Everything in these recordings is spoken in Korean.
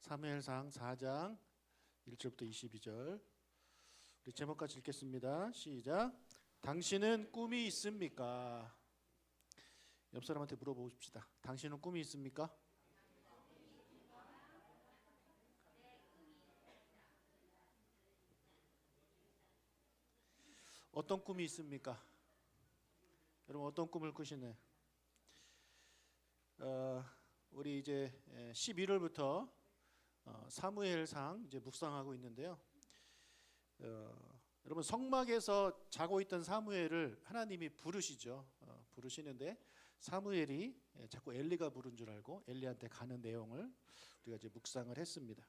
사무엘상 4장 1절부터 22절. 우리 제목까지 읽겠습니다. 시작. 당신은 꿈이 있습니까? 옆 사람한테 물어보십시다. 당신은 꿈이 있습니까? 어떤 꿈이 있습니까? 여러분 어떤 꿈을 꾸시나요? 우리 이제 11월부터 사무엘상 이제 묵상하고 있는데요. 여러분 성막에서 자고 있던 사무엘을 하나님이 부르시죠. 부르시는데 사무엘이 자꾸 엘리가 부른 줄 알고 엘리한테 가는 내용을 우리가 이제 묵상을 했습니다.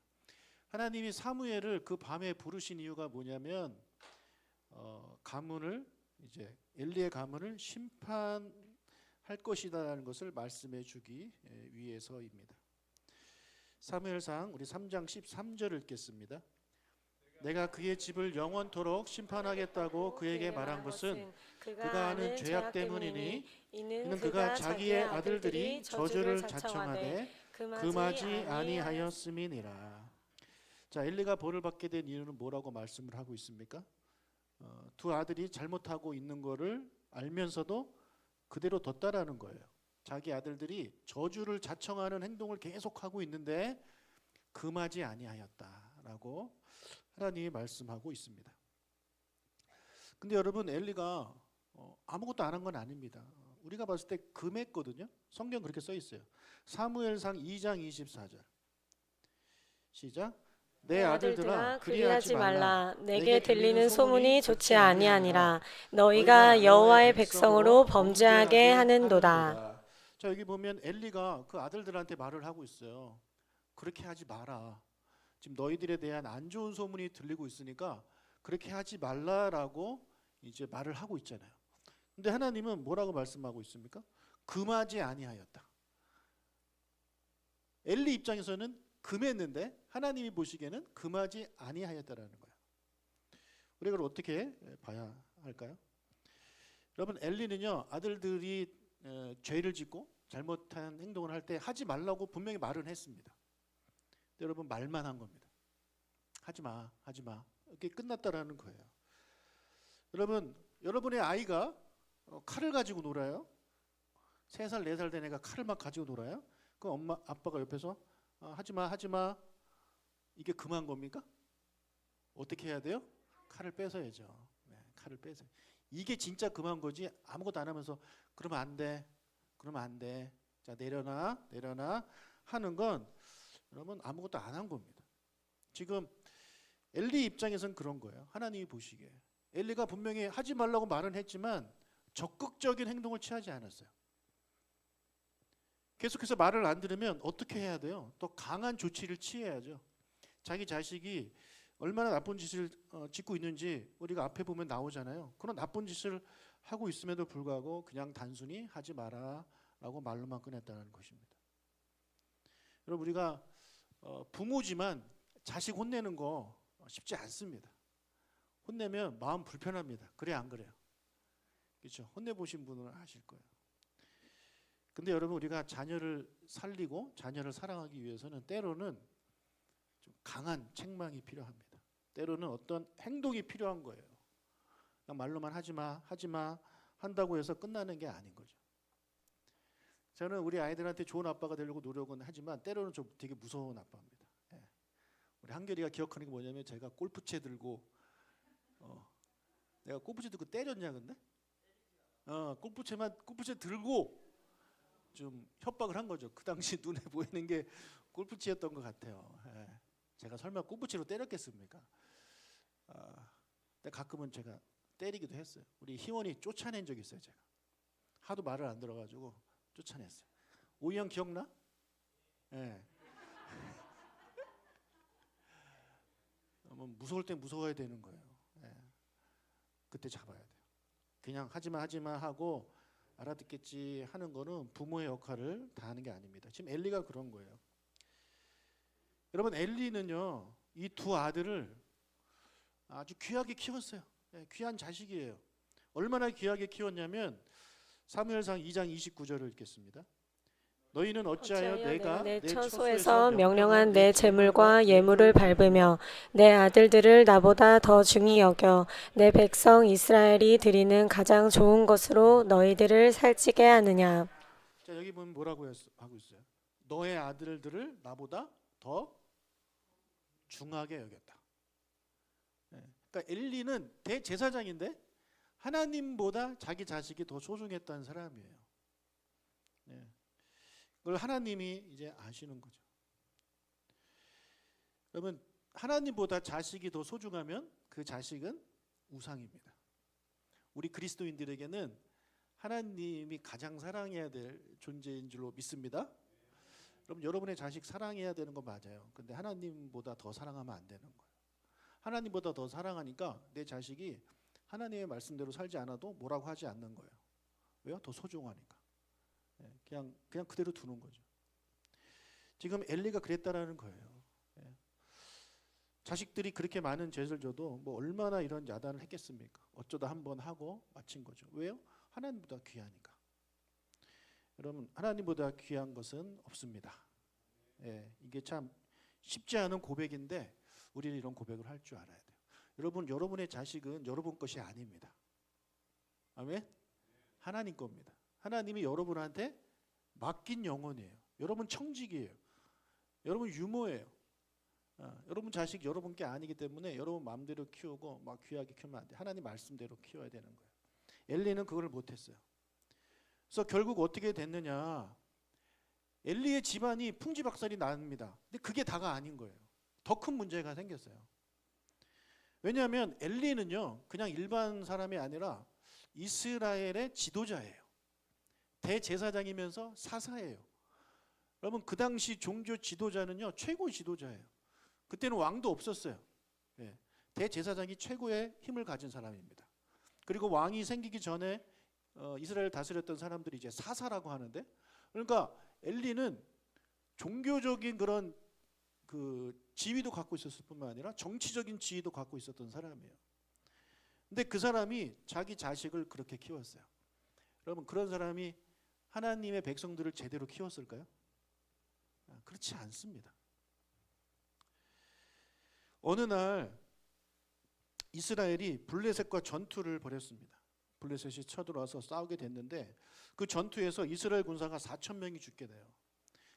하나님이 사무엘을 그 밤에 부르신 이유가 뭐냐면 가문을 이제 엘리의 가문을 심판할 것이다라는 것을 말씀해 주기 위해서입니다. 사무엘상 우리 3장 13절을 읽겠습니다. 내가 그의 집을 영원토록 심판하겠다고 그에게 말한 것은 그가 하는 죄악 때문이니 이는 그가 자기의 아들들이 저주를 자청하되 금하지 아니하였음이니라. 자, 엘리가 벌을 받게 된 이유는 뭐라고 말씀을 하고 있습니까? 두 아들이 잘못하고 있는 것을 알면서도 그대로 뒀다라는 거예요. 자기 아들들이 저주를 자청하는 행동을 계속하고 있는데 금하지 아니하였다라고 하나님이 말씀하고 있습니다. 근데 여러분 엘리가 아무것도 안 한 건 아닙니다. 우리가 봤을 때 금했거든요. 성경 그렇게 써 있어요. 사무엘상 2장 24절 시작. 내 아들들아 그리하지 말라. 내게 들리는 소문이 좋지 아니하니라. 너희가 여호와의 백성으로 범죄하게 하는도다. 자, 여기 보면 엘리가 그 아들들한테 말을 하고 있어요. 그렇게 하지 마라. 지금 너희들에 대한 안 좋은 소문이 들리고 있으니까 그렇게 하지 말라라고 이제 말을 하고 있잖아요. 근데 하나님은 뭐라고 말씀하고 있습니까? 금하지 아니하였다. 엘리 입장에서는 금했는데 하나님이 보시기에는 금하지 아니하였다라는 거예요. 우리가 그걸 어떻게 봐야 할까요? 여러분 엘리는요 아들들이 죄를 짓고 잘못한 행동을 할 때 하지 말라고 분명히 말은 했습니다. 근데 여러분 말만 한 겁니다. 하지 마, 하지 마. 이렇게 끝났다라는 거예요. 여러분, 여러분의 아이가 칼을 가지고 놀아요. 3살, 4살 된 애가 칼을 막 가지고 놀아요. 그럼 엄마, 아빠가 옆에서 하지 마, 하지 마. 이게 금한 겁니까? 어떻게 해야 돼요? 칼을 뺏어야죠. 네, 칼을 뺏어요. 이게 진짜 금한 거지. 아무것도 안 하면서 그러면 안 돼, 그러면 안 돼. 자 내려놔, 내려놔 하는 건 여러분 아무것도 안 한 겁니다. 지금 엘리 입장에선 그런 거예요. 하나님이 보시기에 엘리가 분명히 하지 말라고 말은 했지만 적극적인 행동을 취하지 않았어요. 계속해서 말을 안 들으면 어떻게 해야 돼요? 또 강한 조치를 취해야죠. 자기 자식이 얼마나 나쁜 짓을 짓고 있는지 우리가 앞에 보면 나오잖아요. 그런 나쁜 짓을 하고 있음에도 불구하고 그냥 단순히 하지 마라 라고 말로만 끝냈다는 것입니다. 여러분 우리가 부모지만 자식 혼내는 거 쉽지 않습니다. 혼내면 마음 불편합니다. 그래 안 그래요? 그렇죠? 혼내보신 분은 아실 거예요. 근데 여러분 우리가 자녀를 살리고 자녀를 사랑하기 위해서는 때로는 좀 강한 책망이 필요합니다. 때로는 어떤 행동이 필요한 거예요. 그냥 말로만 하지 마, 하지 마 한다고 해서 끝나는 게 아닌 거죠. 저는 우리 아이들한테 좋은 아빠가 되려고 노력은 하지만 때로는 좀 되게 무서운 아빠입니다. 예. 우리 한결이가 기억하는 게 뭐냐면 제가 골프채 들고 내가 골프채 들고 때렸냐 근데? 골프채 들고 좀 협박을 한 거죠. 그 당시 눈에 보이는 게 골프채였던 것 같아요. 예. 제가 설마 골프채로 때렸겠습니까? 근데 가끔은 제가 때리기도 했어요. 우리 희원이 쫓아낸 적이 있어요. 제가 하도 말을 안 들어가지고 쫓아냈어요. 오이형 기억나? 예. 무서울 땐 무서워야 되는 거예요. 예. 그때 잡아야 돼요. 그냥 하지마 하지마 하고 알아듣겠지 하는 거는 부모의 역할을 다하는 게 아닙니다. 지금 엘리가 그런 거예요. 여러분 엘리는요 이 두 아들을 아주 귀하게 키웠어요. 예, 귀한 자식이에요. 얼마나 귀하게 키웠냐면 사무엘상 2장 29절을 읽겠습니다. 너희는 어찌하여 내가 내 내 처소에서 명령한 내 제물과 예물을 밟으며 내 아들들을 나보다 더 중히 여겨 내 백성 이스라엘이 드리는 가장 좋은 것으로 너희들을 살찌게 하느냐. 자, 여기 보면 뭐라고 하고 있어요? 너의 아들들을 나보다 더 중하게 여겼다. 그러니까 엘리는 대제사장인데 하나님보다 자기 자식이 더 소중했다는 사람이에요. 그걸 하나님이 이제 아시는 거죠. 여러분, 하나님보다 자식이 더 소중하면 그 자식은 우상입니다. 우리 그리스도인들에게는 하나님이 가장 사랑해야 될 존재인 줄로 믿습니다. 그럼 여러분의 자식 사랑해야 되는 거 맞아요. 근데 하나님보다 더 사랑하면 안 되는 거예요. 하나님보다 더 사랑하니까 내 자식이 하나님의 말씀대로 살지 않아도 뭐라고 하지 않는 거예요. 왜요? 더 소중하니까. 그냥 그대로 두는 거죠. 지금 엘리가 그랬다라는 거예요. 자식들이 그렇게 많은 죄를 져도 뭐 얼마나 이런 야단을 했겠습니까? 어쩌다 한번 하고 마친 거죠. 왜요? 하나님보다 귀하니까. 여러분, 하나님보다 귀한 것은 없습니다. 이게 참 쉽지 않은 고백인데 우리는 이런 고백을 할 줄 알아야 돼요. 여러분, 여러분의 자식은 여러분 것이 아닙니다. 아멘? 하나님 겁니다. 하나님이 여러분한테 맡긴 영혼이에요. 여러분 청직이에요. 여러분 유모예요. 여러분 자식 여러분 게 아니기 때문에 여러분 마음대로 키우고 막 귀하게 키우면 안 돼. 하나님 말씀대로 키워야 되는 거예요. 엘리는 그걸 못했어요. 그래서 결국 어떻게 됐느냐? 엘리의 집안이 풍지박살이 납니다. 근데 그게 다가 아닌 거예요. 더 큰 문제가 생겼어요. 왜냐하면 엘리는요, 그냥 일반 사람이 아니라 이스라엘의 지도자예요. 대제사장이면서 사사예요. 여러분, 그 당시 종교 지도자는요, 최고 지도자예요. 그때는 왕도 없었어요. 대제사장이 최고의 힘을 가진 사람입니다. 그리고 왕이 생기기 전에 이스라엘 다스렸던 사람들이 이제 사사라고 하는데, 그러니까 엘리는 종교적인 그런 그 지위도 갖고 있었을 뿐만 아니라 정치적인 지위도 갖고 있었던 사람이에요. 근데 그 사람이 자기 자식을 그렇게 키웠어요. 여러분, 그런 사람이 하나님의 백성들을 제대로 키웠을까요? 그렇지 않습니다. 어느 날 이스라엘이 블레셋과 전투를 벌였습니다. 블레셋이 쳐들어와서 싸우게 됐는데 그 전투에서 이스라엘 군사가 4,000명이 죽게 돼요.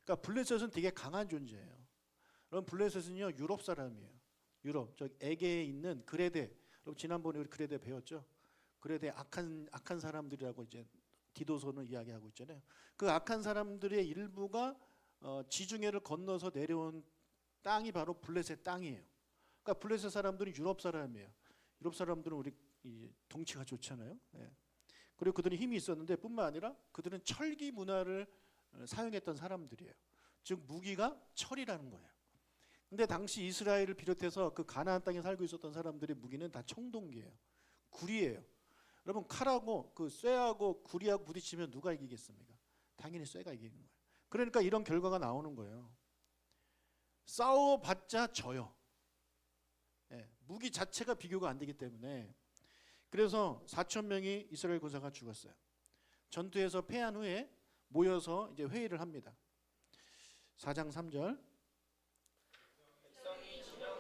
그러니까 블레셋은 되게 강한 존재예요. 그럼 블레셋은요, 유럽 사람이에요. 유럽, 저 에게에 있는 그레데. 여러분, 지난번에 우리 그레데 배웠죠? 그레데 악한 사람들이라고 이제 디도서는 이야기하고 있잖아요. 그 악한 사람들의 일부가 지중해를 건너서 내려온 땅이 바로 블레셋 땅이에요. 그러니까 블레셋 사람들은 유럽 사람이에요. 유럽 사람들은 우리 덩치가 좋잖아요. 그리고 그들은 힘이 있었는데 뿐만 아니라 그들은 철기 문화를 사용했던 사람들이에요. 즉 무기가 철이라는 거예요. 근데 당시 이스라엘을 비롯해서 그 가나안 땅에 살고 있었던 사람들의 무기는 다 청동기예요. 구리예요. 여러분, 칼하고 그 쇠하고 구리하고 부딪히면 누가 이기겠습니까? 당연히 쇠가 이기는 거예요. 그러니까 이런 결과가 나오는 거예요. 싸워봤자 져요. 무기 자체가 비교가 안 되기 때문에. 그래서 4,000명이 이스라엘 군사가 죽었어요. 전투에서 패한 후에 모여서 이제 회의를 합니다. 4장 3절.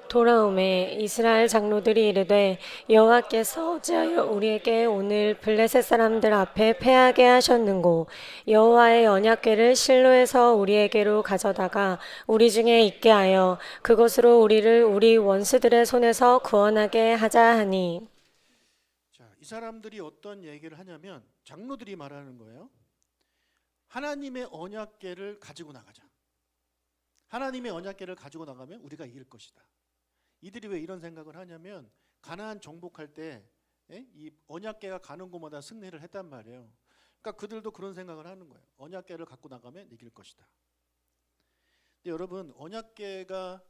돌아오매 이스라엘 장로들이 이르되 여호와께서 어찌하여 우리에게 오늘 블레셋 사람들 앞에 패하게 하셨는고 여호와의 언약궤를 실로에서 우리에게로 가져다가 우리 중에 있게 하여 그것으로 우리를 우리 원수들의 손에서 구원하게 하자 하니. 자, 이 사람들이 어떤 얘기를 하냐면 장로들이 말하는 거예요. 하나님의 언약궤를 가지고 나가자. 하나님의 언약궤를 가지고 나가면 우리가 이길 것이다. 이들이 왜 이런 생각을 하냐면 가나안 정복할 때 이 언약궤가 가는 곳마다 승리를 했단 말이에요. 그러니까 그들도 그런 생각을 하는 거예요. 언약궤를 갖고 나가면 이길 것이다. 근데 여러분, 언약궤가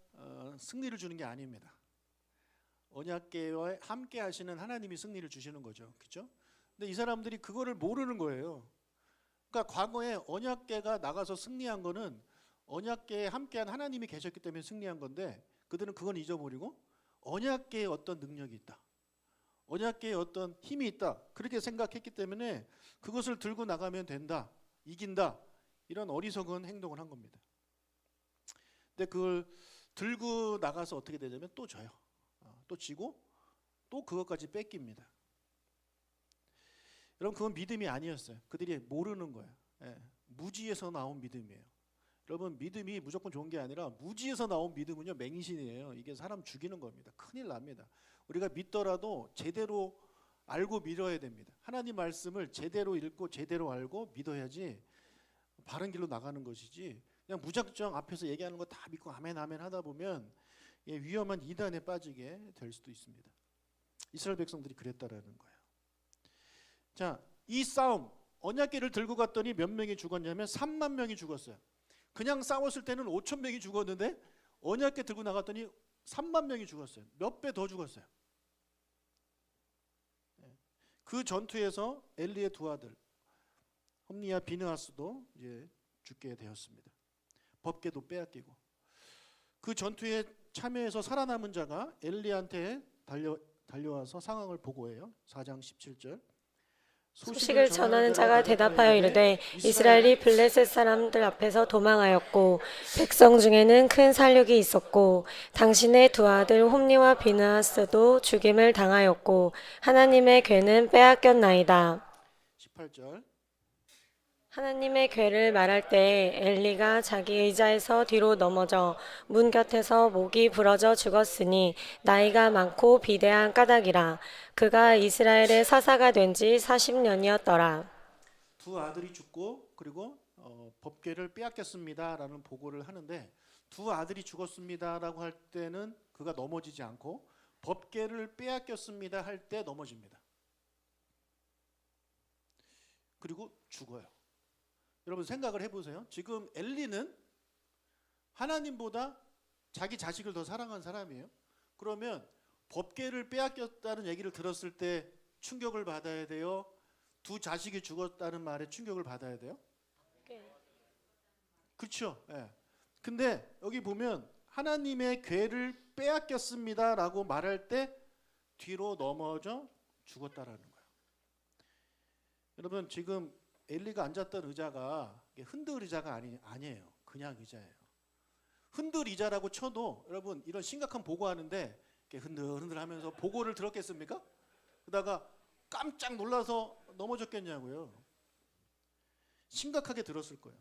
승리를 주는 게 아닙니다. 언약궤와 함께 하시는 하나님이 승리를 주시는 거죠. 그렇죠? 근데 이 사람들이 그거를 모르는 거예요. 그러니까 과거에 언약궤가 나가서 승리한 거는 언약궤에 함께한 하나님이 계셨기 때문에 승리한 건데 그들은 그건 잊어버리고 언약궤에 어떤 능력이 있다, 언약궤에 어떤 힘이 있다, 그렇게 생각했기 때문에 그것을 들고 나가면 된다, 이긴다, 이런 어리석은 행동을 한 겁니다. 근데 그걸 들고 나가서 어떻게 되냐면 또 져요. 또 지고 또 그것까지 뺏깁니다. 여러분 그건 믿음이 아니었어요. 그들이 모르는 거예요. 예, 무지에서 나온 믿음이에요. 여러분 믿음이 무조건 좋은 게 아니라 무지에서 나온 믿음은요 맹신이에요. 이게 사람 죽이는 겁니다. 큰일 납니다. 우리가 믿더라도 제대로 알고 믿어야 됩니다. 하나님 말씀을 제대로 읽고 제대로 알고 믿어야지 바른 길로 나가는 것이지 그냥 무작정 앞에서 얘기하는 거 다 믿고 아멘 아멘 하다 보면 위험한 이단에 빠지게 될 수도 있습니다. 이스라엘 백성들이 그랬다라는 거예요. 자, 이 싸움 언약궤를 들고 갔더니 몇 명이 죽었냐면 3만 명이 죽었어요. 그냥 싸웠을 때는 5천 명이 죽었는데 언약궤 들고 나갔더니 3만 명이 죽었어요. 몇 배 더 죽었어요. 그 전투에서 엘리의 두 아들 홈니와 비느하스도 이제 죽게 되었습니다. 법궤도 빼앗기고 그 전투에 참여해서 살아남은 자가 엘리한테 달려와서 상황을 보고해요. 4장 17절. 소식을 전하는 자가 대답하여 이르되 이스라엘이 블레셋 사람들 앞에서 도망하였고 백성 중에는 큰 살육이 있었고 당신의 두 아들 홈니와 비느하스도 죽임을 당하였고 하나님의 궤는 빼앗겼나이다. 18절. 하나님의 궤를 말할 때 엘리가 자기 의자에서 뒤로 넘어져 문 곁에서 목이 부러져 죽었으니 나이가 많고 비대한 까닭이라. 그가 이스라엘의 사사가 된 지 40년이었더라. 두 아들이 죽고 그리고 법궤를 빼앗겼습니다라는 보고를 하는데 두 아들이 죽었습니다라고 할 때는 그가 넘어지지 않고 법궤를 빼앗겼습니다 할 때 넘어집니다. 그리고 죽어요. 여러분 생각을 해보세요. 지금 엘리는 하나님보다 자기 자식을 더 사랑한 사람이에요. 그러면 법궤를 빼앗겼다는 얘기를 들었을 때 충격을 받아야 돼요? 두 자식이 죽었다는 말에 충격을 받아야 돼요? 그렇죠. 예. 근데 여기 보면 하나님의 궤를 빼앗겼습니다라고 말할 때 뒤로 넘어져 죽었다라는 거예요. 여러분 지금 엘리가 앉았던 의자가 흔들 의자가 아니에요. 그냥 의자예요. 흔들 의자라고 쳐도 여러분 이런 심각한 보고하는데 흔들흔들 하면서 보고를 들었겠습니까? 그러다가 깜짝 놀라서 넘어졌겠냐고요. 심각하게 들었을 거예요.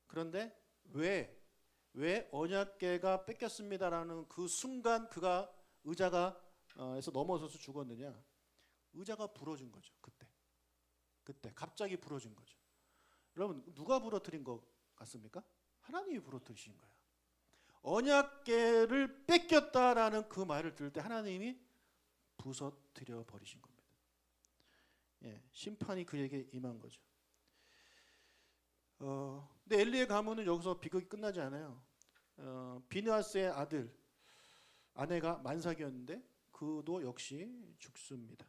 그런데 왜 언약궤가 뺏겼습니다라는 그 순간 그가 의자가 에서 넘어져서 죽었느냐? 의자가 부러진 거죠. 그때 갑자기 부러진 거죠. 여러분 누가 부러뜨린 것 같습니까? 하나님이 부러뜨리신 거예요. 언약궤를 뺏겼다라는 그 말을 들을 때 하나님이 부서뜨려 버리신 겁니다. 예, 심판이 그에게 임한 거죠. 근데 엘리의 가문은 여기서 비극이 끝나지 않아요. 비느하스의 아내가 만삭이었는데 그도 역시 죽습니다.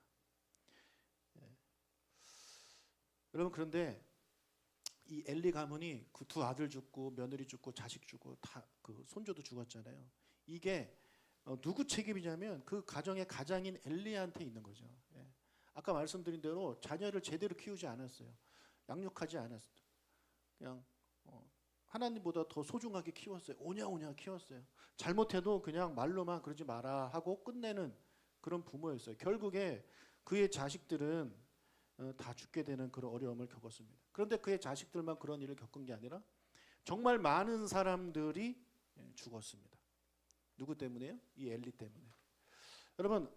여러분 그런데 이 엘리 가문이 그 두 아들 죽고 며느리 죽고 자식 죽고 다 그 손주도 죽었잖아요. 이게 누구 책임이냐면 그 가정의 가장인 엘리한테 있는 거죠. 예. 아까 말씀드린 대로 자녀를 제대로 키우지 않았어요. 양육하지 않았어요. 그냥 하나님보다 더 소중하게 키웠어요. 오냐 키웠어요. 잘못해도 그냥 말로만 그러지 마라 하고 끝내는 그런 부모였어요. 결국에 그의 자식들은 다 죽게 되는 그런 어려움을 겪었습니다. 그런데 그의 자식들만 그런 일을 겪은 게 아니라 정말 많은 사람들이 죽었습니다. 누구 때문에요? 이 엘리 때문에. 여러분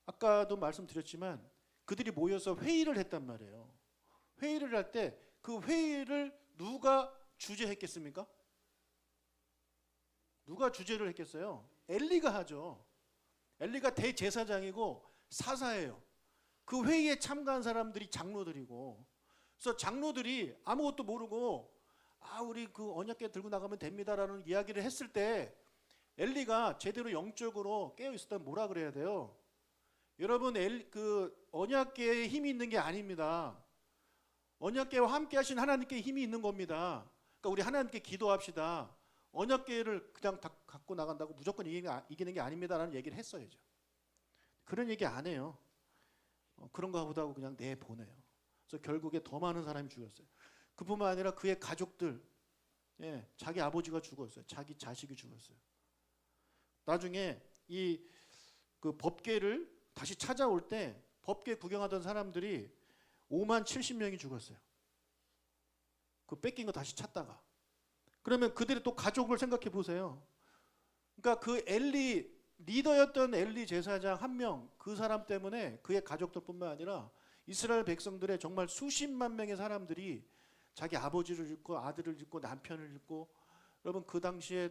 아까도 말씀드렸지만 그들이 모여서 회의를 했단 말이에요. 회의를 할 때 그 회의를 누가 주재했겠습니까? 누가 주재를 했겠어요? 엘리가 하죠. 엘리가 대제사장이고 사사예요. 그 회의에 참가한 사람들이 장로들이고, 그래서 장로들이 아무것도 모르고 우리 그 언약궤 들고 나가면 됩니다라는 이야기를 했을 때 엘리가 제대로 영적으로 깨어 있었다면 뭐라 그래야 돼요? 여러분 그 언약궤에 힘이 있는 게 아닙니다. 언약궤와 함께 하신 하나님께 힘이 있는 겁니다. 그러니까 우리 하나님께 기도합시다. 언약궤를 그냥 다 갖고 나간다고 무조건 이기는 게 아닙니다라는 얘기를 했어야죠. 그런 얘기 안 해요. 그런가 보다 하고 그냥 내보내요. 그래서 결국에 더 많은 사람이 죽었어요. 그뿐만 아니라 그의 가족들, 예, 자기 아버지가 죽었어요. 자기 자식이 죽었어요. 나중에 이 그 법궤를 다시 찾아올 때 법궤 구경하던 사람들이 5만 70명이 죽었어요. 그 뺏긴 거 다시 찾다가. 그러면 그들의 또 가족을 생각해 보세요. 그러니까 그 엘리 리더였던 엘리 제사장 한 명, 그 사람 때문에 그의 가족들뿐만 아니라 이스라엘 백성들의 정말 수십만 명의 사람들이 자기 아버지를 잃고 아들을 잃고 남편을 잃고, 여러분 그 당시에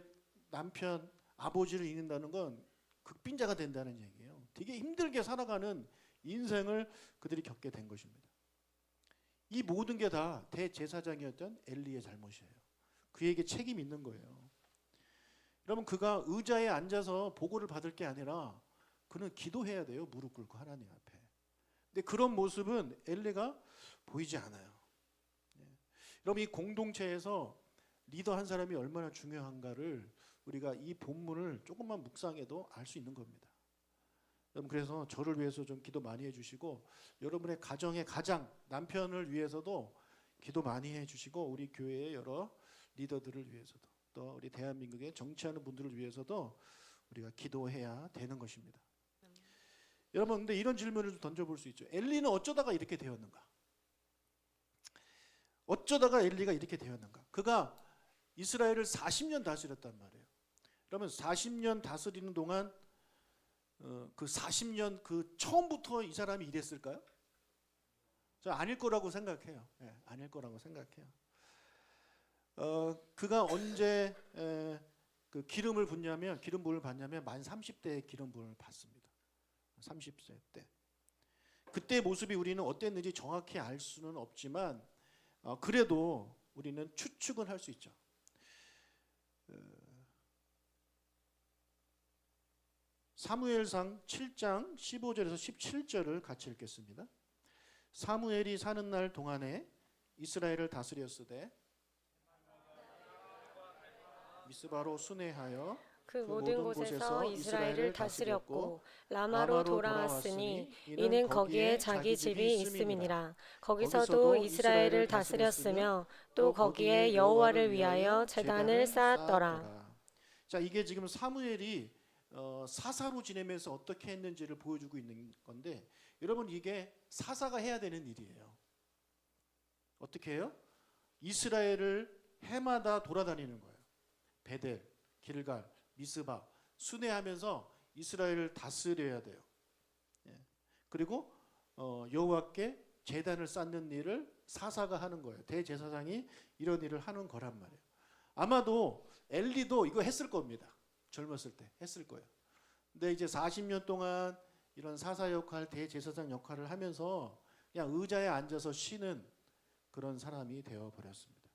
남편, 아버지를 잃는다는 건 극빈자가 된다는 얘기예요. 되게 힘들게 살아가는 인생을 그들이 겪게 된 것입니다. 이 모든 게 다 대제사장이었던 엘리의 잘못이에요. 그에게 책임이 있는 거예요. 여러분 그가 의자에 앉아서 보고를 받을 게 아니라 그는 기도해야 돼요. 무릎 꿇고 하나님 앞에. 근데 그런 모습은 엘리가 보이지 않아요. 여러분 이 공동체에서 리더 한 사람이 얼마나 중요한가를 우리가 이 본문을 조금만 묵상해도 알 수 있는 겁니다. 여러분 그래서 저를 위해서 좀 기도 많이 해주시고, 여러분의 가정의 가장 남편을 위해서도 기도 많이 해주시고, 우리 교회의 여러 리더들을 위해서도, 또 우리 대한민국의 정치하는 분들을 위해서도 우리가 기도해야 되는 것입니다. 여러분 근데 이런 질문을 좀 던져볼 수 있죠. 엘리는 어쩌다가 이렇게 되었는가? 어쩌다가 엘리가 이렇게 되었는가? 그가 이스라엘을 40년 다스렸단 말이에요. 그러면 40년 다스리는 동안 그 40년 그 처음부터 이 사람이 이랬을까요? 저 아닐 거라고 생각해요. 예, 아닐 거라고 생각해요. 그가 언제 그 기름을 붓냐면, 기름 부음을 받냐면 만 30대에 기름 부음을 받습니다. 30세 때. 그때 모습이 우리는 어땠는지 정확히 알 수는 없지만 그래도 우리는 추측은 할 수 있죠. 사무엘상 7장 15절에서 17절을 같이 읽겠습니다. 사무엘이 사는 날 동안에 이스라엘을 다스렸으되 미스바로 순회하여 그 모든 곳에서 이스라엘을 다스렸고 라마로 라마로 돌아왔으니 돌아왔으니 이는 거기에 자기 집이 있음이니라. 거기서도 이스라엘을 다스렸으며 또 거기에 여호와를 위하여 제단을 쌓았더라. 자, 이게 지금 사무엘이 사사로 지내면서 어떻게 했는지를 보여주고 있는 건데, 여러분 이게 사사가 해야 되는 일이에요. 어떻게 해요? 이스라엘을 해마다 돌아다니는 거예요. 베델, 길갈, 미스바 순회하면서 이스라엘을 다스려야 돼요. 그리고 여호와께 제단을 쌓는 일을 사사가 하는 거예요. 대제사장이 이런 일을 하는 거란 말이에요. 아마도 엘리도 이거 했을 겁니다. 젊었을 때 했을 거예요. 근데 이제 40년 동안 이런 사사 역할, 대제사장 역할을 하면서 그냥 의자에 앉아서 쉬는 그런 사람이 되어 버렸습니다.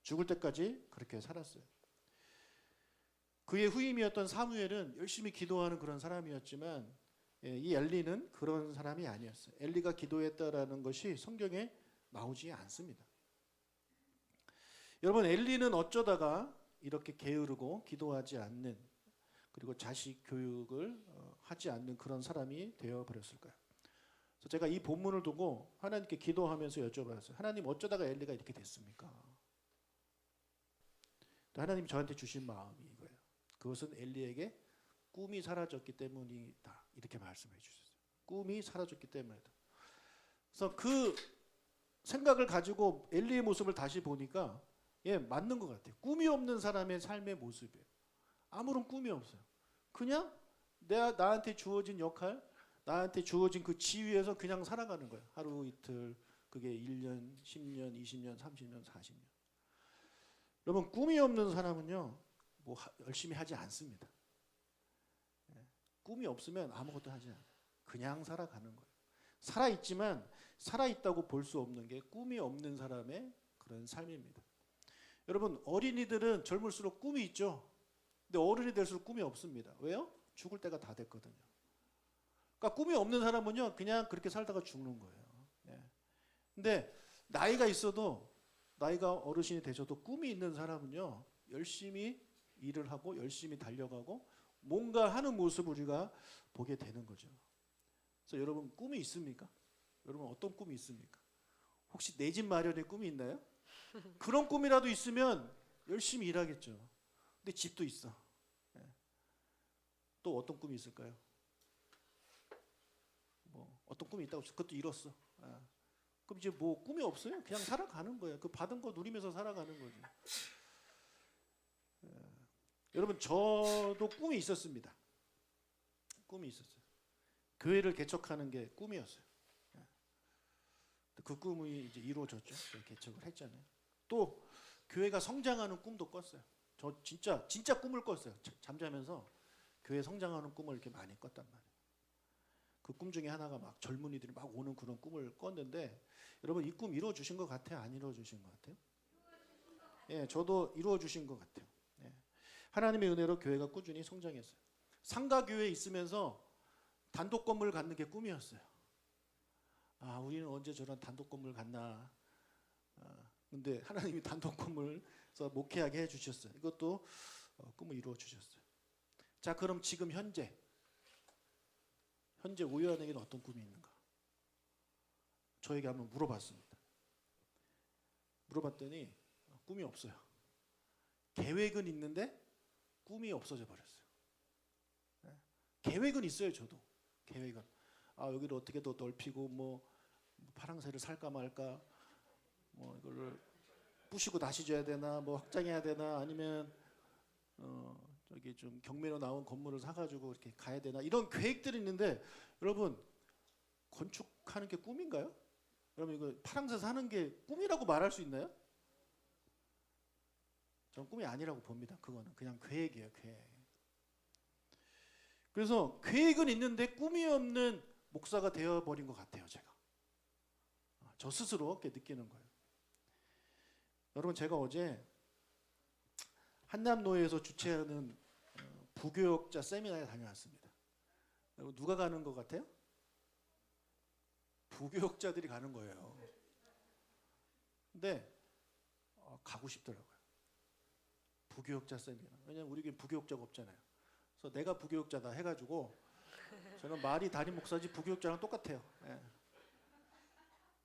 죽을 때까지 그렇게 살았어요. 그의 후임이었던 사무엘은 열심히 기도하는 그런 사람이었지만 이 엘리는 그런 사람이 아니었어요. 엘리가 기도했다라는 것이 성경에 나오지 않습니다. 여러분 엘리는 어쩌다가 이렇게 게으르고 기도하지 않는, 그리고 자식 교육을 하지 않는 그런 사람이 되어버렸을까요? 그래서 제가 이 본문을 두고 하나님께 기도하면서 여쭤봤어요. 하나님 어쩌다가 엘리가 이렇게 됐습니까? 또 하나님이 저한테 주신 마음이 이거예요. 그것은 엘리에게 꿈이 사라졌기 때문이다, 이렇게 말씀해 주셨어요. 꿈이 사라졌기 때문이다. 그래서 그 생각을 가지고 엘리의 모습을 다시 보니까 맞는 것 같아요. 꿈이 없는 사람의 삶의 모습이에요. 아무런 꿈이 없어요. 그냥 나한테 주어진 역할, 나한테 주어진 그 지위에서 그냥 살아가는 거예요. 하루 이틀, 그게 1년, 10년, 20년, 30년, 40년. 여러분 꿈이 없는 사람은요, 뭐 열심히 하지 않습니다. 꿈이 없으면 아무것도 하지 않아요. 그냥 살아가는 거예요. 살아있지만 살아있다고 볼 수 없는 게 꿈이 없는 사람의 그런 삶입니다. 여러분 어린이들은 젊을수록 꿈이 있죠. 근데 어른이 될수록 꿈이 없습니다. 왜요? 죽을 때가 다 됐거든요. 그러니까 꿈이 없는 사람은요 그냥 그렇게 살다가 죽는 거예요. 근데 나이가 있어도, 나이가 어르신이 되셔도 꿈이 있는 사람은요 열심히 일을 하고 열심히 달려가고 뭔가 하는 모습을 우리가 보게 되는 거죠. 그래서 여러분 꿈이 있습니까? 여러분 어떤 꿈이 있습니까? 혹시 내 집 마련의 꿈이 있나요? 그런 꿈이라도 있으면 열심히 일하겠죠. 근데 집도 있어. 예. 또 어떤 꿈이 있을까요? 뭐 어떤 꿈이 있다고 그것도 이뤘어. 아. 그럼 이제 뭐 꿈이 없어요? 그냥 살아가는 거예요. 그 받은 거 누리면서 살아가는 거죠. 여러분 저도 꿈이 있었습니다. 꿈이 있었어요. 교회를 개척하는 게 꿈이었어요. 그 꿈이 이제 이루어졌죠. 개척을 했잖아요. 또 교회가 성장하는 꿈도 꿨어요. 저 진짜 꿈을 꿨어요. 잠자면서 교회 성장하는 꿈을 이렇게 많이 꿨단 말이에요. 그 꿈 중에 하나가 막 젊은이들이 막 오는 그런 꿈을 꿨는데 여러분 이 꿈 이루어 주신 것 같아요? 안 이루어 주신 것 같아요? 예, 저도 이루어 주신 것 같아요. 예. 하나님의 은혜로 교회가 꾸준히 성장했어요. 상가 교회에 있으면서 단독 건물을 갖는 게 꿈이었어요. 아, 우리는 언제 저런 단독 건물 갖나? 근데 하나님이 단독 건물에서 목회하게 해주셨어요. 이것도 꿈을 이루어 주셨어요. 자, 그럼 지금 현재 오유환에게는 어떤 꿈이 있는가? 저에게 한번 물어봤습니다. 물어봤더니 꿈이 없어요. 계획은 있는데 꿈이 없어져 버렸어요. 네? 계획은 있어요, 저도. 계획은. 아, 여기를 어떻게 더 넓히고 뭐 파랑새를 살까 말까, 뭐 이거를 부시고 다시 줘야 되나, 뭐 확장해야 되나, 아니면 저기 좀 경매로 나온 건물을 사가지고 이렇게 가야 되나, 이런 계획들이 있는데 여러분 건축하는 게 꿈인가요? 여러분 이거 파랑새 사는 게 꿈이라고 말할 수 있나요? 저는 꿈이 아니라고 봅니다. 그거는 그냥 계획이에요, 계획. 그래서 계획은 있는데 꿈이 없는 목사가 되어버린 것 같아요, 제가. 저 스스로 그렇게 느끼는 거예요. 여러분 제가 어제 한남노예에서 주최하는 부교역자 세미나에 다녀왔습니다. 여러분 누가 가는 것 같아요? 부교역자들이 가는 거예요. 근데 가고 싶더라고요. 부교역자 세미나. 왜냐면 우리 교회 부교역자가 없잖아요. 그래서 내가 부교역자다 해가지고 저는 말이 담임 목사지 부교역자랑 똑같아요. 예.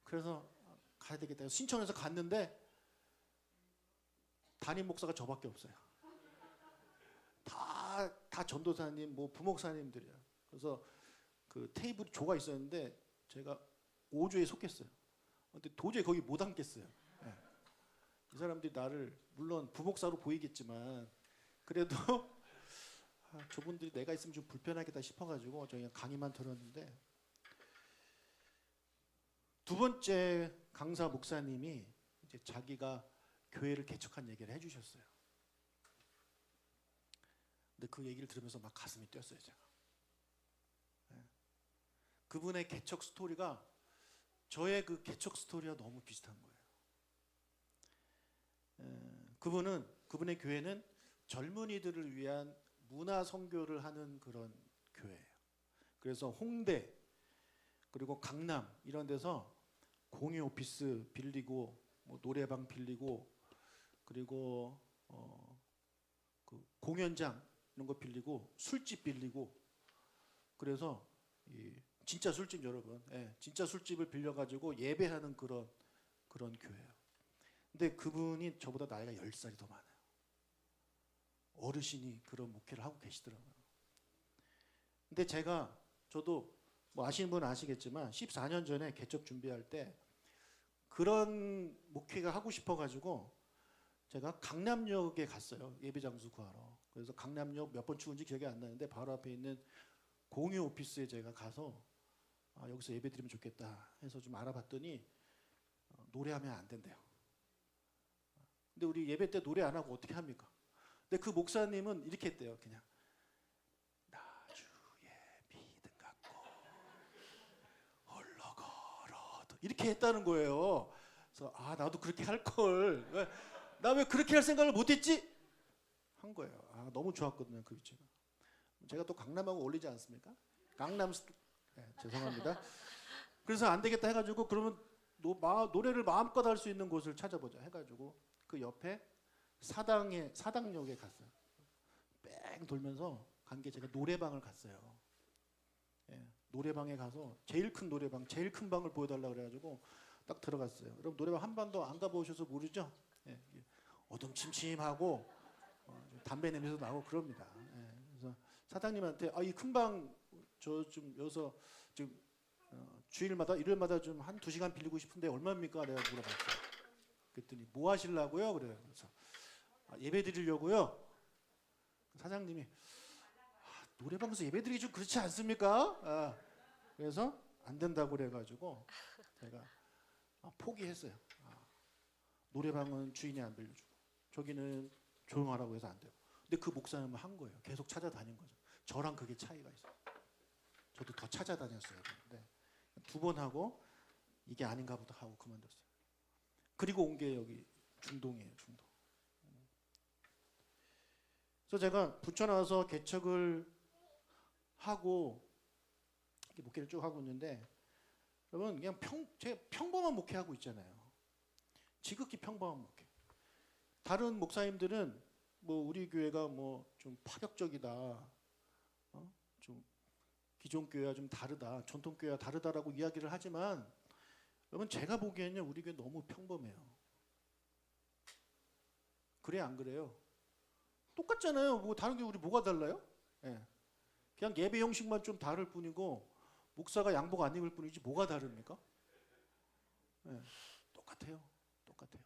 그래서 가야 되겠다. 신청해서 갔는데 담임 목사가 저밖에 없어요. 다 전도사님, 뭐 부목사님들이야. 그래서 그 테이블 조가 있었는데 제가 5조에 속했어요. 근데 도저히 거기 못 앉겠어요. 예. 이 사람들이 나를 물론 부목사로 보이겠지만 그래도 저분들이 내가 있으면 좀 불편하겠다 싶어가지고 저희 강의만 들었는데, 두 번째 강사 목사님이 이제 자기가 교회를 개척한 얘기를 해주셨어요. 근데 그 얘기를 들으면서 막 가슴이 뛰었어요, 제가. 네. 그분의 개척 스토리가 저의 그 개척 스토리와 너무 비슷한 거예요. 그분의 교회는 젊은이들을 위한 문화 선교를 하는 그런 교회예요. 그래서 홍대 그리고 강남 이런 데서 공유 오피스 빌리고 뭐 노래방 빌리고 그리고 그 공연장 이런 거 빌리고 술집 빌리고, 그래서 진짜 술집 여러분, 예, 진짜 술집을 빌려가지고 예배하는 그런 교회예요. 근데 그분이 저보다 나이가 10살이 더 많아요. 어르신이 그런 목회를 하고 계시더라고요. 근데 저도 뭐 아시는 분은 아시겠지만 14년 전에 개척 준비할 때 그런 목회가 하고 싶어가지고 제가 강남역에 갔어요. 예배 장소 구하러. 그래서 강남역 몇 번 출근지 기억이 안 나는데 바로 앞에 있는 공유 오피스에 제가 가서 여기서 예배 드리면 좋겠다 해서 좀 알아봤더니 노래하면 안 된대요. 근데 우리 예배 때 노래 안 하고 어떻게 합니까? 근데 그 목사님은 이렇게 했대요. 그냥 나 주의 믿음 갖고 홀로 걸어도 이렇게 했다는 거예요. 그래서 나도 그렇게 할 걸. 나 왜 그렇게 할 생각을 못했지? 한 거예요. 너무 좋았거든요, 그 위치가. 제가 또 강남하고 어울리지 않습니까? 네, 죄송합니다. 그래서 안 되겠다 해가지고 그러면 노래를 마음껏 할 수 있는 곳을 찾아보자 해가지고 그 옆에 사당역에 갔어요. 뺑 돌면서 간 게 제가 노래방을 갔어요. 예, 노래방에 가서 제일 큰 노래방, 제일 큰 방을 보여달라 그래가지고 딱 들어갔어요. 여러분 노래방 한 번도 안 가보셔서 모르죠? 예, 어둠침침하고 좀 담배 냄새도 나고 그럽니다. 예, 그래서 사장님한테 이 큰 방 저 좀 여기서 지금 주일마다 일요일마다 좀 한 2시간 빌리고 싶은데 얼마입니까? 내가 물어봤어요. 그랬더니 뭐 하시려고요? 그래요. 그래서 예배 드리려고요. 사장님이 노래방에서 예배 드리기 좀 그렇지 않습니까? 그래서 안 된다고 그래가지고 제가 포기했어요. 노래방은 주인이 안 빌려주고 저기는 조용하라고 해서 안 돼요. 근데 그 목사님은 한 거예요. 계속 찾아다닌 거죠. 저랑 그게 차이가 있어요. 저도 더 찾아다녔어요. 근데 2번 하고 이게 아닌가 보다 하고 그만뒀어요. 그리고 온 게 여기 중동이에요. 중동. 그래서 제가 부천 와서 개척을 하고 이렇게 목회를 쭉 하고 있는데 여러분 그냥 제가 평범한 목회하고 있잖아요. 지극히 평범한 목회. 다른 목사님들은 뭐 우리 교회가 뭐 좀 파격적이다, 좀 기존 교회와 좀 다르다, 전통 교회와 다르다라고 이야기를 하지만 여러분 제가 보기에는 우리 교회 너무 평범해요. 그래 안 그래요? 똑같잖아요. 뭐 다른 교회 우리 뭐가 달라요? 예. 그냥 예배 형식만 좀 다를 뿐이고 목사가 양복 안 입을 뿐이지 뭐가 다릅니까? 예. 똑같아요. 똑같아요.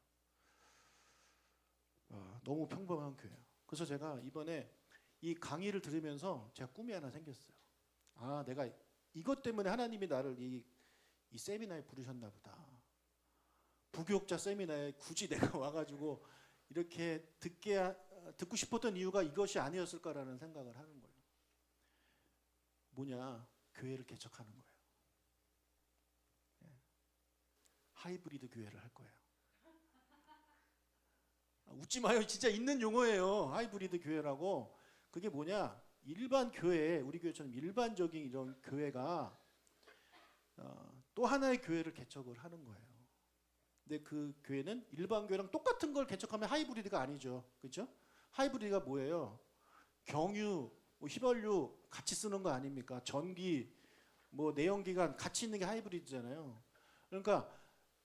너무 평범한 교회예요. 그래서 제가 이번에 이 강의를 들으면서 제가 꿈이 하나 생겼어요. 내가 이것 때문에 하나님이 나를 이 세미나에 부르셨나 보다. 부교육자 세미나에 굳이 내가 와가지고 이렇게 듣고 싶었던 이유가 이것이 아니었을까라는 생각을 하는 거예요. 뭐냐? 교회를 개척하는 거예요. 하이브리드 교회를 할 거예요. 웃지 마요. 진짜 있는 용어예요. 하이브리드 교회라고. 그게 뭐냐? 일반 교회, 우리 교회처럼 일반적인 이런 교회가 또 하나의 교회를 개척을 하는 거예요. 근데 그 교회는 일반 교회랑 똑같은 걸 개척하면 하이브리드가 아니죠. 그렇죠? 하이브리드가 뭐예요? 경유, 뭐 휘발유 같이 쓰는 거 아닙니까? 전기, 뭐 내연기관 같이 있는 게 하이브리드잖아요. 그러니까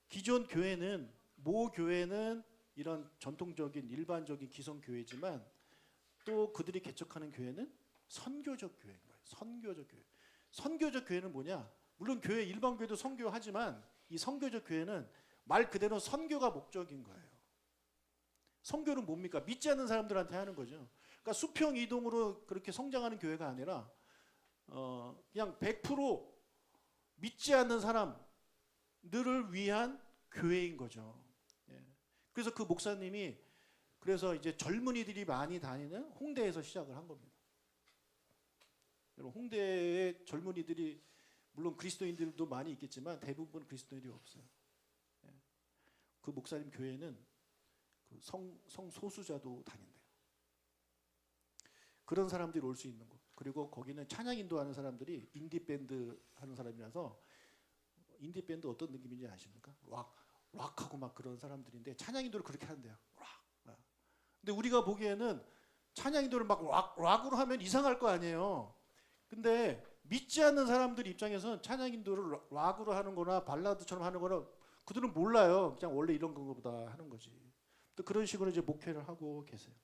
기존 교회는 모 교회는 이런 전통적인 일반적인 기성 교회지만 또 그들이 개척하는 교회는 선교적 교회인 거예요. 선교적 교회. 선교적 교회는 뭐냐? 물론 교회 일반 교회도 선교하지만 이 선교적 교회는 말 그대로 선교가 목적인 거예요. 선교는 뭡니까? 믿지 않는 사람들한테 하는 거죠. 그러니까 수평 이동으로 그렇게 성장하는 교회가 아니라 그냥 100% 믿지 않는 사람들을 위한 교회인 거죠. 그래서 그 목사님이 그래서 이제 젊은이들이 많이 다니는 홍대에서 시작을 한 겁니다. 여러분 홍대에 젊은이들이 물론 그리스도인들도 많이 있겠지만 대부분 그리스도인이 없어요. 그 목사님 교회는 그 성소수자도 다닌대요. 그런 사람들이 올 수 있는 곳. 그리고 거기는 찬양 인도하는 사람들이 인디밴드 하는 사람이라서 인디밴드 어떤 느낌인지 아십니까? 락하고 막 그런 사람들인데 찬양 인도를 그렇게 한대요. 락. 근데 우리가 보기에는 찬양 인도를 막 락으로 하면 이상할 거 아니에요. 근데 믿지 않는 사람들 입장에서는 찬양 인도를 락으로 하는 거나 발라드처럼 하는 거나 그들은 몰라요. 그냥 원래 이런 건가 보다 하는 거지. 또 그런 식으로 이제 목회를 하고 계세요.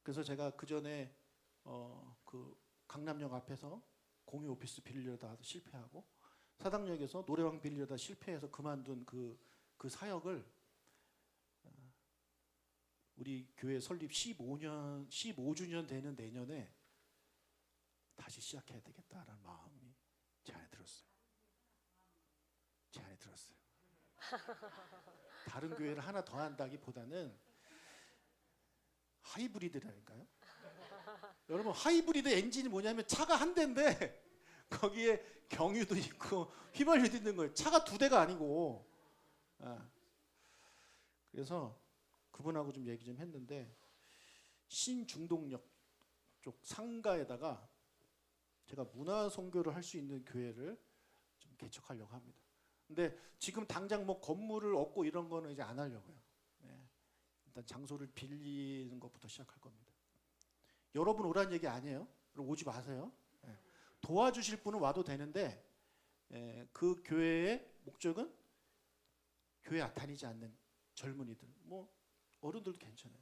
그래서 제가 그 전에 그 강남역 앞에서 공유 오피스 빌리려다 실패하고 사당역에서 노래방 빌리려다 실패해서 그만둔 그 사역을 우리 교회 설립 15주년 되는 내년에 다시 시작해야 되겠다라는 마음이 제 안에 들었어요. 다른 교회를 하나 더 한다기보다는 하이브리드라니까요. 여러분 하이브리드 엔진이 뭐냐면 차가 한 대인데 거기에 경유도 있고 휘발유도 있는 거예요. 차가 2대가 아니고. 그래서 그분하고 좀 얘기 좀 했는데 신중동역 쪽 상가에다가 제가 문화 선교를 할 수 있는 교회를 좀 개척하려고 합니다. 근데 지금 당장 뭐 건물을 얻고 이런 거는 이제 안 하려고요. 일단 장소를 빌리는 것부터 시작할 겁니다. 여러분 오라는 얘기 아니에요. 오지 마세요. 도와주실 분은 와도 되는데 그 교회의 목적은 교회 다니지 않는 젊은이들, 뭐 어른들도 괜찮아요.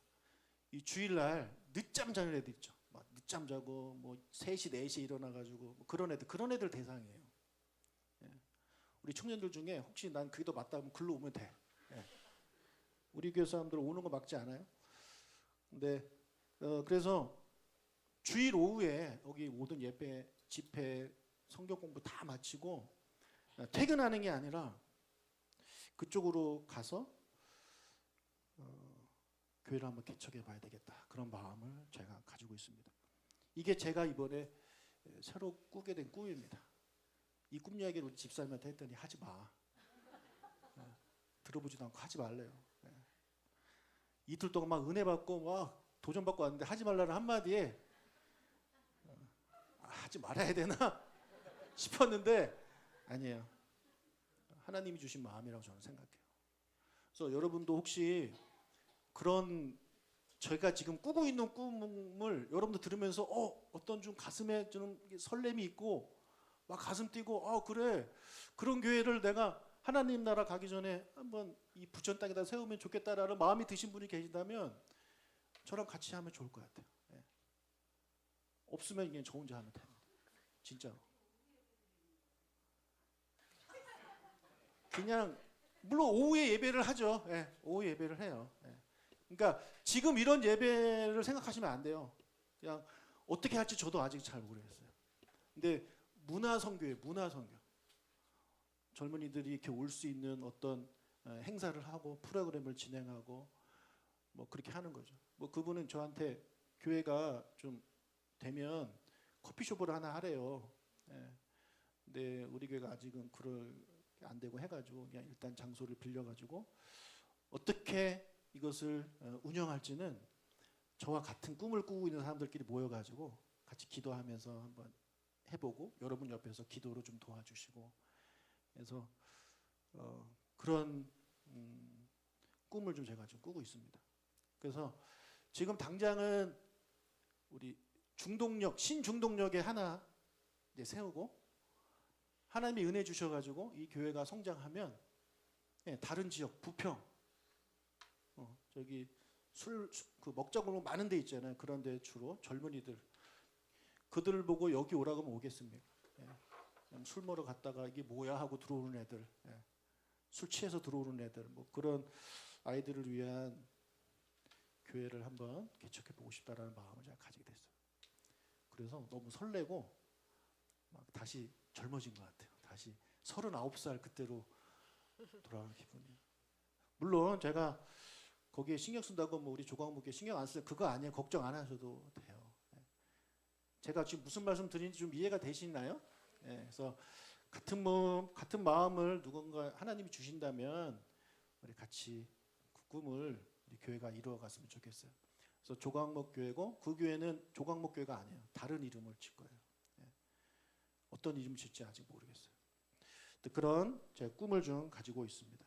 이 주일날 늦잠 자는 애들 있죠. 막 늦잠 자고 뭐 3시 4시에 일어나가지고 뭐 그런 애들 대상이에요. 우리 청년들 중에 혹시 난 그게 더 맞다 하면 글로 오면 돼. 우리 교회 사람들 오는 거 막지 않아요. 근데 그래서 주일 오후에 여기 모든 예배, 집회, 성경 공부 다 마치고 퇴근하는 게 아니라 그쪽으로 가서 교회를 한번 개척해 봐야 되겠다. 그런 마음을 제가 가지고 있습니다. 이게 제가 이번에 새로 꾸게 된 꿈입니다. 이 꿈 이야기를 우리 집사님한테 했더니 하지 마. 들어보지도 않고 하지 말래요. 이틀 동안 막 은혜 받고 막 도전 받고 왔는데 하지 말라는 한마디에 하지 말아야 되나 싶었는데 아니에요. 하나님이 주신 마음이라고 저는 생각해요. 그래서 여러분도 혹시 그런 저희가 지금 꾸고 있는 꿈을 여러분도 들으면서 어떤 좀 가슴에 좀 설렘이 있고 막 가슴 뛰고 그래 그런 교회를 내가 하나님 나라 가기 전에 한번 이 부천 땅에다 세우면 좋겠다라는 마음이 드신 분이 계시다면 저랑 같이 하면 좋을 것 같아요. 없으면 그냥 저 혼자 하면 됩니다. 진짜로. 그냥 물론 오후에 예배를 하죠. 오후 예배를 해요. 그러니까 지금 이런 예배를 생각하시면 안 돼요. 그냥 어떻게 할지 저도 아직 잘 모르겠어요. 근데 문화선교예요. 문화선교. 젊은이들이 이렇게 올 수 있는 어떤 행사를 하고 프로그램을 진행하고 뭐 그렇게 하는 거죠. 뭐 그분은 저한테 교회가 좀 되면 커피숍을 하나 하래요. 근데 우리 교회가 아직은 그럴 안 되고 해가지고 그냥 일단 장소를 빌려가지고 어떻게 이것을 운영할지는 저와 같은 꿈을 꾸고 있는 사람들끼리 모여가지고 같이 기도하면서 한번 해보고 여러분 옆에서 기도로 좀 도와주시고 그래서 그런 꿈을 좀 제가 좀 꾸고 있습니다. 그래서 지금 당장은 우리 중동역 신중동역에 하나 이제 세우고 하나님이 은혜 주셔가지고 이 교회가 성장하면 다른 지역 부평 저기 그 먹자골목 많은 데 있잖아요. 그런 데 주로 젊은이들 그들을 보고 여기 오라고 하면 오겠습니까? 술 먹으러 갔다가 이게 뭐야 하고 들어오는 애들, 술 취해서 들어오는 애들, 뭐 그런 아이들을 위한 교회를 한번 개척해 보고 싶다라는 마음을 제가 가지게 됐어요. 그래서 너무 설레고 막 다시 젊어진 것 같아요. 다시 39살 그때로 돌아간 기분이에요. 물론 제가 거기에 신경 쓴다고 뭐 우리 조광목에 신경 안 쓰요 그거 아니에요. 걱정 안 하셔도 돼요. 제가 지금 무슨 말씀 드리는지 좀 이해가 되시나요? 그래서 같은 마음을 누군가 하나님이 주신다면 우리 같이 그 꿈을 우리 교회가 이루어갔으면 좋겠어요. 그래서 조광목 교회고 그 교회는 조광목 교회가 아니에요. 다른 이름을 칠 거예요. 어떤 이름 질지 아직 모르겠어요. 그런 제 꿈을 좀 가지고 있습니다.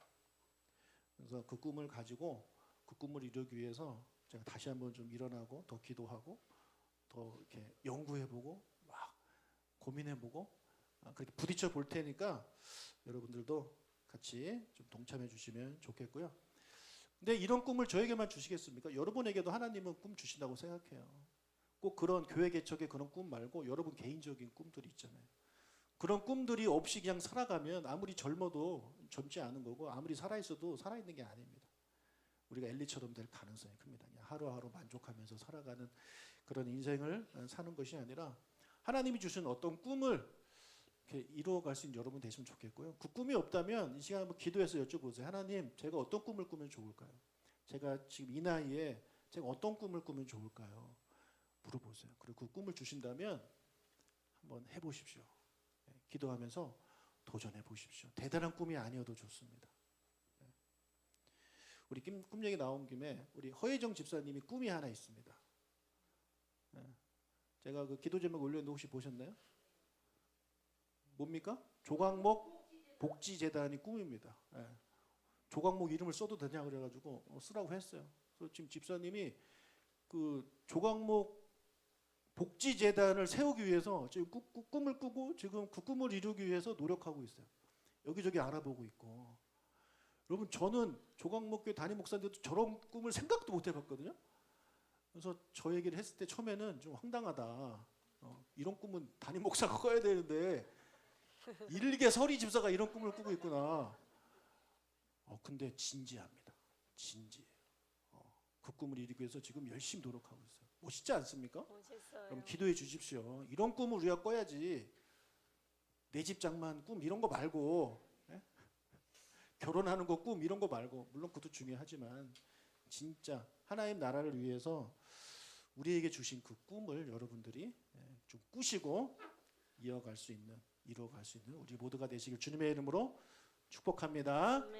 그래서 그 꿈을 가지고 그 꿈을 이루기 위해서 제가 다시 한번 좀 일어나고 더 기도하고 더 이렇게 연구해보고 막 고민해보고 그렇게 부딪혀 볼 테니까 여러분들도 같이 좀 동참해 주시면 좋겠고요. 근데 이런 꿈을 저에게만 주시겠습니까? 여러분에게도 하나님은 꿈 주신다고 생각해요. 꼭 그런 교회 개척의 그런 꿈 말고 여러분 개인적인 꿈들이 있잖아요. 그런 꿈들이 없이 그냥 살아가면 아무리 젊어도 젊지 않은 거고 아무리 살아있어도 살아있는 게 아닙니다. 우리가 엘리처럼 될 가능성이 큽니다. 그냥 하루하루 만족하면서 살아가는 그런 인생을 사는 것이 아니라 하나님이 주신 어떤 꿈을 이렇게 이루어갈 수 있는 여러분 되시면 좋겠고요. 그 꿈이 없다면 이 시간에 한번 기도해서 여쭤보세요. 하나님, 제가 어떤 꿈을 꾸면 좋을까요? 제가 지금 이 나이에 제가 어떤 꿈을 꾸면 좋을까요? 물어보세요. 그리고 그 꿈을 주신다면 한번 해보십시오. 기도하면서 도전해 보십시오. 대단한 꿈이 아니어도 좋습니다. 우리 꿈 얘기 나온 김에 우리 허혜정 집사님이 꿈이 하나 있습니다. 제가 그 기도 제목 올렸는데 혹시 보셨나요? 뭡니까? 조광목 복지재단이 꿈입니다. 조광목 이름을 써도 되냐 그래가지고 쓰라고 했어요. 그래서 지금 집사님이 그 조광목 복지재단을 세우기 위해서 지금 꿈을 꾸고 지금 그 꿈을 이루기 위해서 노력하고 있어요. 여기저기 알아보고 있고. 여러분 저는 조각목교회 담임 목사인데도 저런 꿈을 생각도 못 해봤거든요. 그래서 저 얘기를 했을 때 처음에는 좀 황당하다. 이런 꿈은 담임 목사가 꿔야 되는데 일개 서리 집사가 이런 꿈을 꾸고 있구나. 근데 진지합니다. 진지해요. 그 꿈을 이루기 위해서 지금 열심히 노력하고 있어요. 멋있지 않습니까? 멋있어요. 그럼 기도해 주십시오. 이런 꿈을 우리가 꿔야지. 내 집 장만 꿈 이런 거 말고, 예? 결혼하는 거 꿈 이런 거 말고, 물론 그것도 중요하지만 진짜 하나님 나라를 위해서 우리에게 주신 그 꿈을 여러분들이 좀 꾸시고 이어갈 수 있는, 이루어갈 수 있는 우리 모두가 되시길 주님의 이름으로 축복합니다.